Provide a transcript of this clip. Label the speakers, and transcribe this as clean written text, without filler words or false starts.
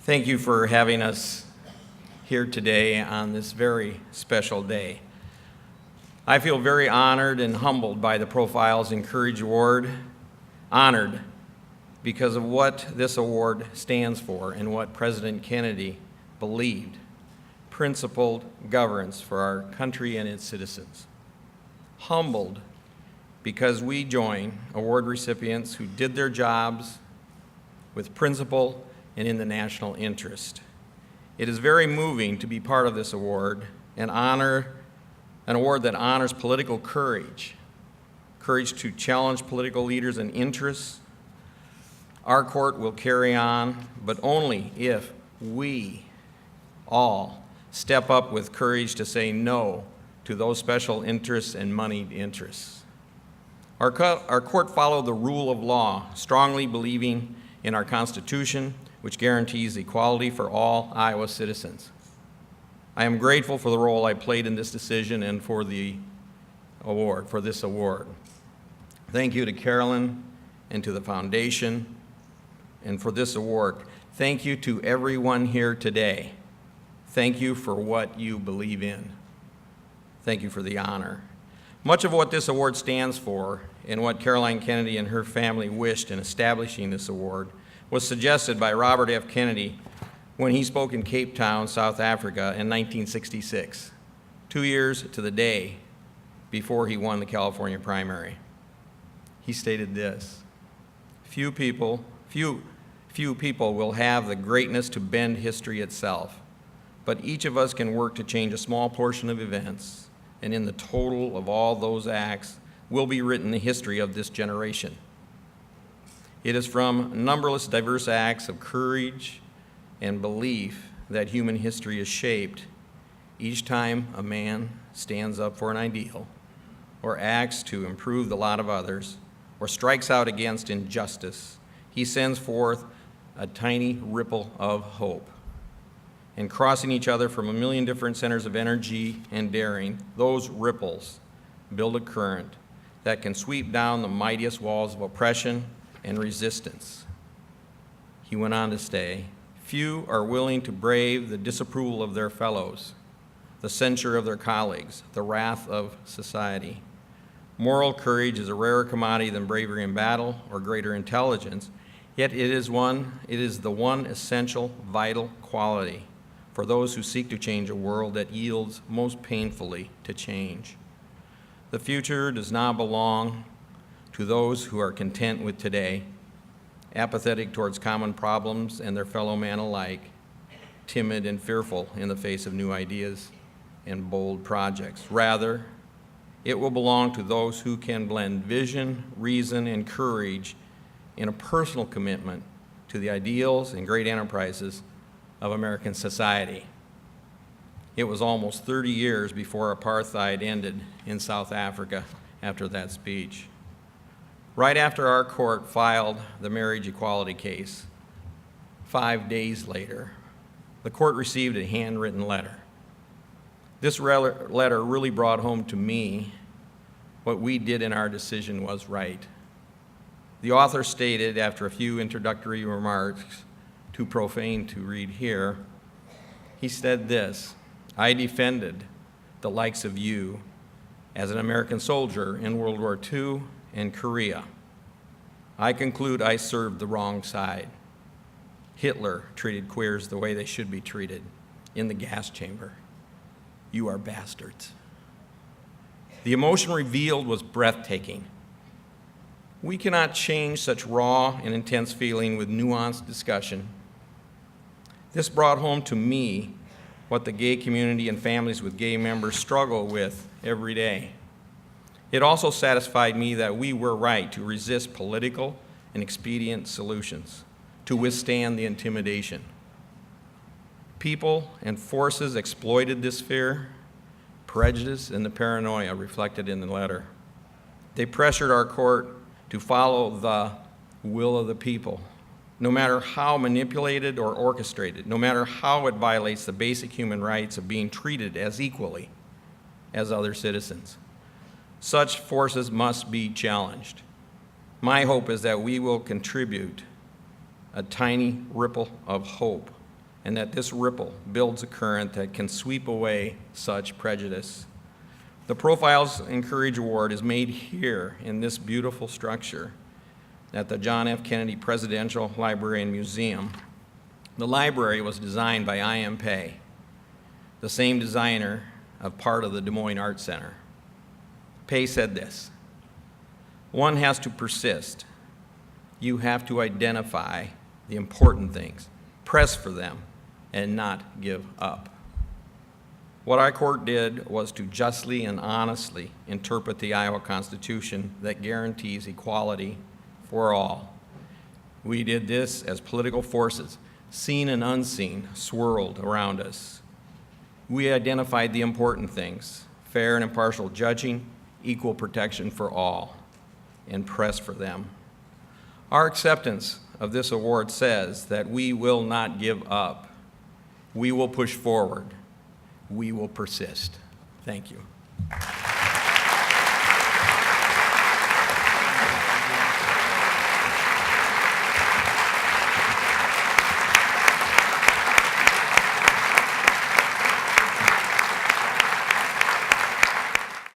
Speaker 1: Thank you for having us here today on this very special day. I feel very honored and humbled by the Profiles in Courage Award. Honored because of what this award stands for and what President Kennedy believed. Principled governance for our country and its citizens. Humbled because we join award recipients who did their jobs with principle and in the national interest. It is very moving to be part of this award, an award that honors political courage to challenge political leaders and interests. Our court will carry on, but only if we all step up with courage to say no to those special interests and moneyed interests. Our court followed the rule of law, strongly believing in our Constitution, which guarantees equality for all Iowa citizens. I am grateful for the role I played in this decision and for the award, for this award. Thank you to Carolyn and to the foundation and for this award. Thank you to everyone here today. Thank you for what you believe in. Thank you for the honor. Much of what this award stands for and what Caroline Kennedy and her family wished in establishing this award was suggested by Robert F. Kennedy when he spoke in Cape Town, South Africa in 1966, 2 years to the day before he won the California primary. He stated this: few people will have the greatness to bend history itself, but each of us can work to change a small portion of events, and in the total of all those acts will be written the history of this generation. It is from numberless diverse acts of courage and belief that human history is shaped. Each time a man stands up for an ideal, or acts to improve the lot of others, or strikes out against injustice, he sends forth a tiny ripple of hope. And crossing each other from a million different centers of energy and daring, those ripples build a current that can sweep down the mightiest walls of oppression and resistance. He went on to say, few are willing to brave the disapproval of their fellows, the censure of their colleagues, the wrath of society. Moral courage is a rarer commodity than bravery in battle or greater intelligence, yet it is the one essential, vital quality for those who seek to change a world that yields most painfully to change. The future does not belong to those who are content with today, apathetic towards common problems and their fellow man alike, timid and fearful in the face of new ideas and bold projects. Rather, it will belong to those who can blend vision, reason, and courage in a personal commitment to the ideals and great enterprises of American society. It was almost 30 years before apartheid ended in South Africa after that speech. Right after our court filed the marriage equality case, 5 days later, the court received a handwritten letter. This letter really brought home to me what we did in our decision was right. The author stated, after a few introductory remarks, too profane to read here, he said this: I defended the likes of you as an American soldier in World War II and Korea. I conclude I served the wrong side. Hitler treated queers the way they should be treated, in the gas chamber. You are bastards. The emotion revealed was breathtaking. We cannot change such raw and intense feeling with nuanced discussion. This brought home to me what the gay community and families with gay members struggle with every day. It also satisfied me that we were right to resist political and expedient solutions, to withstand the intimidation. People and forces exploited this fear, prejudice, and the paranoia reflected in the letter. They pressured our court to follow the will of the people, no matter how manipulated or orchestrated, no matter how it violates the basic human rights of being treated as equally as other citizens. Such forces must be challenged. My hope is that we will contribute a tiny ripple of hope and that this ripple builds a current that can sweep away such prejudice. The Profiles in Courage Award is made here in this beautiful structure at the John F. Kennedy Presidential Library and Museum. The library was designed by I.M. Pei, the same designer of part of the Des Moines Art Center. Pei said this: "One has to persist. You have to identify the important things, press for them, and not give up." What our court did was to justly and honestly interpret the Iowa Constitution that guarantees equality for all. We did this as political forces, seen and unseen, swirled around us. We identified the important things: fair and impartial judging, equal protection for all, and pressed for them. Our acceptance of this award says that we will not give up. We will push forward. We will persist. Thank you.